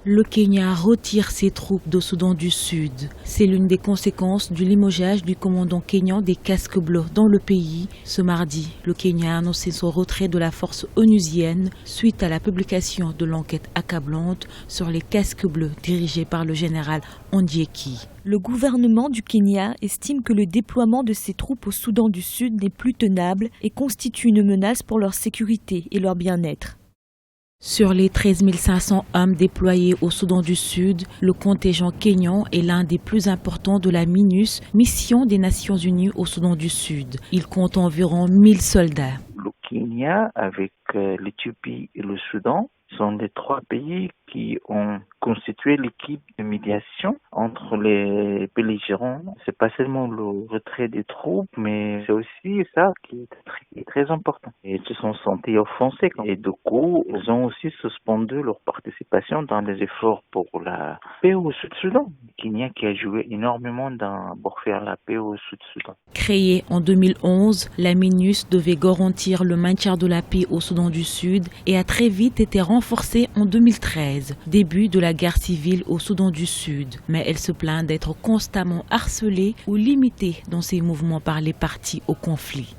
Le Kenya retire ses troupes du Soudan du Sud. C'est l'une des conséquences du limogeage du commandant kényan des casques bleus dans le pays. Ce mardi, le Kenya a annoncé son retrait de la force onusienne suite à la publication de l'enquête accablante sur les casques bleus dirigés par le général Ondieki. Le gouvernement du Kenya estime que le déploiement de ses troupes au Soudan du Sud n'est plus tenable et constitue une menace pour leur sécurité et leur bien-être. Sur les 13 500 hommes déployés au Soudan du Sud, le contingent kényan est l'un des plus importants de la MINUS, mission des Nations Unies au Soudan du Sud. Il compte environ 1000 soldats. Le Kenya, avec l'Éthiopie et le Soudan, sont les trois pays qui ont constitué l'équipe de médiation entre les belligérants. C'est pas seulement le retrait des troupes, mais c'est aussi ça qui est très important. Ils se sont sentis offensés et du coup, ils ont aussi suspendu leur participation dans les efforts pour la paix au Sud-Soudan. Le Kenya qui a joué énormément pour faire la paix au Sud-Soudan. Créée en 2011, la MINUS devait garantir le maintien de la paix au Soudan du Sud et a très vite été renforcée en 2013, début de la guerre civile au Soudan du Sud. Mais elle se plaint d'être constamment harcelée ou limitée dans ses mouvements par les partis au conflit.